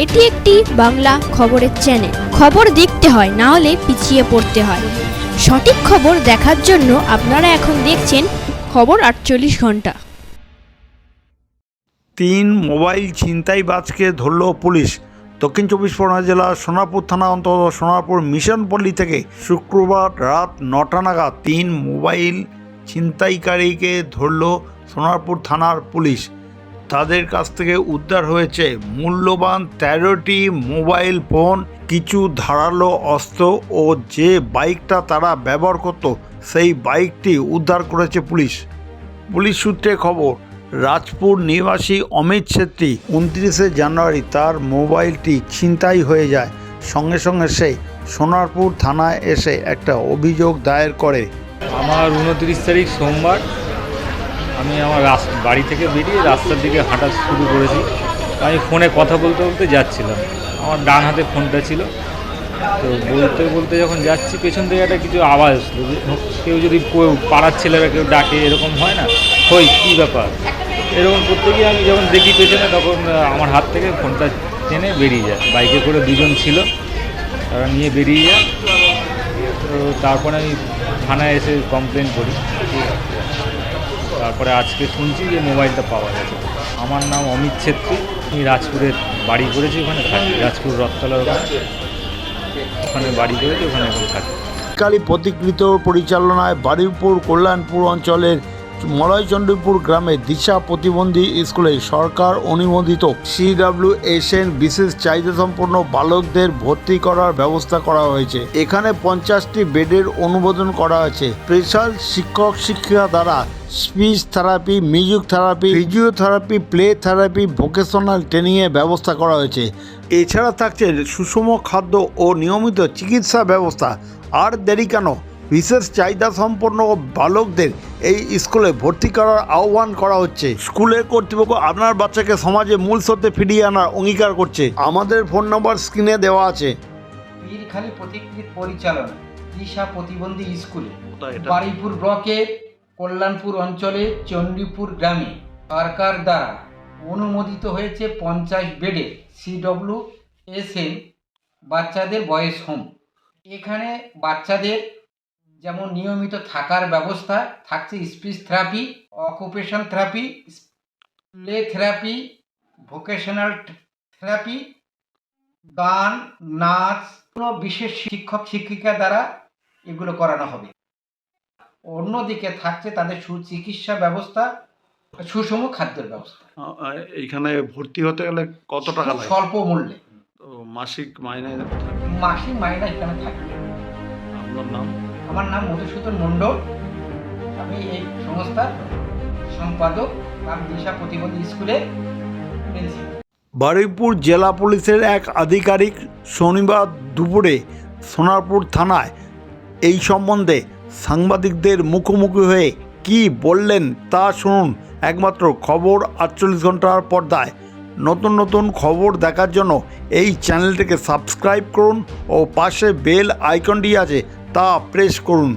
এটি একটি বাংলা খবরের চ্যানেল। খবর দেখতে হয়, না হলে পিছিয়ে পড়তে হয়। সঠিক খবর দেখার জন্য আপনারা এখন দেখছেন খবর 48 ঘন্টা। 3 মোবাইল ছিনতাইবাজকে ধরল পুলিশ। দক্ষিণ 24 পরগনা জেলার সোনারপুর থানা অন্তর্গত সোনারপুর মিশনপল্লী থেকে শুক্রবার রাত 9টা নাগাদ 3 মোবাইল ছিনতাইকারীকে ধরল সোনারপুর থানার পুলিশ। তাদের কাছ থেকে উদ্ধার হয়েছে মূল্যবান 13টি মোবাইল ফোন, কিছু ধারালো অস্ত্র ও যে বাইকটা তারা ব্যবহার করত সেই বাইকটি উদ্ধার করেছে পুলিশ। পুলিশ সূত্রে খবর, রাজপুর নিবাসী অমিত ছেত্রী 29শে জানুয়ারি তার মোবাইলটি ছিনতাই হয়ে যায়। সঙ্গে সঙ্গে সে সোনারপুর থানায় এসে একটা অভিযোগ দায়ের করে। আমার 29 তারিখ সোমবার আমি আমার বাড়ি থেকে বেরিয়ে রাস্তার দিকে হাঁটা শুরু করেছি। আমি ফোনে কথা বলতে বলতে যাচ্ছিলাম, আমার ডান হাতে ফোনটা ছিল। তো বলতে বলতে যখন যাচ্ছি, পেছন থেকে একটা কিছু আওয়াজ আসলো, কেউ যদি পাড়ার ছেলেরা কেউ ডাকে, এরকম হয় না, হই কী ব্যাপার, এরকম করতে গিয়ে আমি যখন দেখি পেছনে, তখন আমার হাত থেকে ফোনটা টেনে বেরিয়ে যায়। বাইকে করে দুজন ছিল, তারা নিয়ে বেরিয়ে যায়। তো তারপরে আমি থানায় এসে কমপ্লেন করি। তারপরে আজকে শুনছি যে মোবাইলটা পাওয়া গেছে। আমার নাম অমিত ছেত্রী, আমি রাজপুরের বাড়ি করেছি, ওখানে থাকি, রাজপুর রথতলার ওখানে বাড়ি করেছি, ওখানে এখন থাকি। কালী প্রতিকৃত পরিচালনায় বারুইপুর কল্যাণপুর অঞ্চলের মলয়চন্ডীপুর গ্রামে দিশা প্রতিবন্ধী স্কুলে সরকার অনুমোদিত CWSN বিশেষ চাহিদা সম্পন্ন বালকদের ভর্তি করার ব্যবস্থা করা হয়েছে। এখানে 50টি বেডের অনুমোদন করা হয়েছে। স্পেশাল শিক্ষক শিক্ষিকা দ্বারা speech therapy, music therapy, physiotherapy, play therapy, vocational ট্রেনিংয়ের ব্যবস্থা করা হয়েছে। এছাড়া থাকছে সুষম খাদ্য ও নিয়মিত চিকিৎসা ব্যবস্থা। আর দেরি কেন, বিশেষ চাহিদা সম্পন্ন বালকদের এই স্কুলে ভর্তি করার আহ্বান করা হচ্ছে। স্কুলের কর্তৃপক্ষ আপনার বাচ্চাকে সমাজে মূল স্রোতে ফিরিয়ে আনার অঙ্গীকার করছে। আমাদের ফোন নম্বর স্ক্রিনে দেওয়া আছে। পীরখালী প্রতিকৃত পরিচালনা দিশা প্রতিবন্ধী স্কুলে বারুইপুর ব্লকের কল্যাণপুর অঞ্চলে চণ্ডীপুর গ্রামে সরকার দ্বারা অনুমোদিত হয়েছে 50 বেডের CWSN বাচ্চাদের বয়েজ হোম। এখানে বাচ্চাদের যেমন নিয়মিত থাকার ব্যবস্থা থাকছে, speech therapy, occupation therapy, play therapy, vocational therapy, গান, নাচ, কোনো বিশেষ শিক্ষক শিক্ষিকা দ্বারা এগুলো করানো হবে। অন্যদিকে থাকছে তাদের সুচিকিৎসা ব্যবস্থা, সুষম খাদ্যের ব্যবস্থা। এখানে ভর্তি হতে গেলে কত টাকা লাগে? স্বল্প মূল্যে। তো মাসিক মাইনে মাসিক মাইনা এখানে থাকবে। আপনার নাম? আমার নাম মধুসূদন মণ্ডল, আমি এই সংস্থার সম্পাদক, নাম দিশা প্রতিবন্ধী স্কুলের প্রিন্সিপাল। বারুইপুর জেলা পুলিশের এক আধিকারিক শনিবার দুপুরে সোনারপুর থানায় এই সম্বন্ধে সাংবাদিকদের মুখোমুখি হয়ে কি বললেন তা শুনুন একমাত্র খবর 48 ঘন্টার পর্দায়। নতুন নতুন খবর দেখার জন্য এই চ্যানেলটিকে সাবস্ক্রাইব করুন ও পাশে বেল আইকনটি আছে তা প্রেস করুন।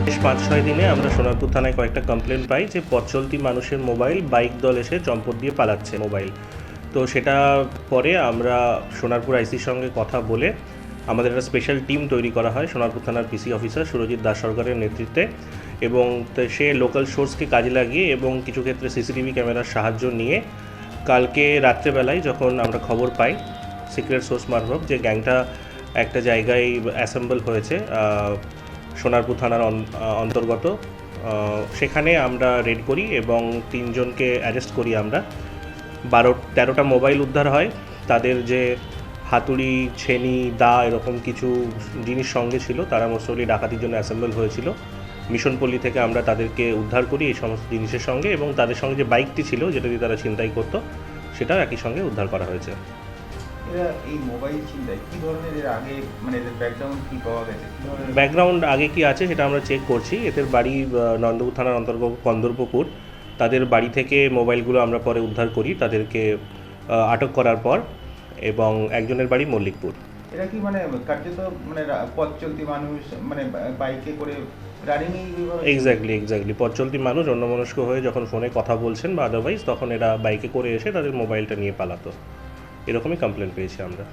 বেশ 5-6 দিনে আমরা সোনারপুর থানায় কয়েকটা কমপ্লেন পাই যে পথ চলতি মানুষের মোবাইল বাইক দল এসে চম্পট দিয়ে পালাচ্ছে মোবাইল। তো সেটা পরে আমরা সোনারপুর আইসির সঙ্গে কথা বলে আমাদের একটা স্পেশাল টিম তৈরি করা হয় সোনারপুর থানার PC অফিসার সুরজিৎ দাস সরকারের নেতৃত্বে, এবং সে লোকাল সোর্সকে কাজে লাগিয়ে এবং কিছু ক্ষেত্রে CCTV ক্যামেরার সাহায্য নিয়ে কালকে রাত্রেবেলায় যখন আমরা খবর পাই সিক্রেট সোর্স মারফত যে গ্যাংটা একটা জায়গায় অ্যাসেম্বল হয়েছে সোনারপুর থানার অন্তর্গত, সেখানে আমরা রেড করি এবং 3 জনকে অ্যারেস্ট করি আমরা। 13টা মোবাইল উদ্ধার হয়। তাদের যে হাতুড়ি, ছেনি, দা এরকম কিছু জিনিস সঙ্গে ছিল, তারা মোস্টলি ডাকাতির জন্য অ্যাসেম্বল হয়েছিল। মিশনপল্লী থেকে আমরা তাদেরকে উদ্ধার করি এই সমস্ত জিনিসের সঙ্গে, এবং তাদের সঙ্গে যে বাইকটি ছিল যেটা দিয়ে তারা ছিনতাই করতো সেটাও একই সঙ্গে উদ্ধার করা হয়েছে। এরা এই মোবাইল ছিনতাই কী ধরনের, এর আগে মানে এদের ব্যাকগ্রাউন্ড কী পাওয়া গেছে? ব্যাকগ্রাউন্ড আগে কি আছে সেটা আমরা চেক করছি। এদের বাড়ি নন্দপুর থানার অন্তর্গত কন্দর্পপুর। তাদের বাড়ি থেকে মোবাইলগুলো আমরা পরে উদ্ধার করি তাদেরকে আটক করার পর, এবং একজনের বাড়ি মল্লিকপুর। এরা কি মানে কার্যত মানে পথ চলতি মানুষ, মানে বাইকে করে রানিংয়েই এইভাবে এক্স্যাক্টলি পথ চলতি মানুষ অন্যমনস্ক হয়ে যখন ফোনে কথা বলছেন বা আদারওয়াইজ তখন এরা বাইকে করে এসে তাদের মোবাইলটা নিয়ে পালাতো, এরকমই কমপ্লেন পেয়েছি আমরা।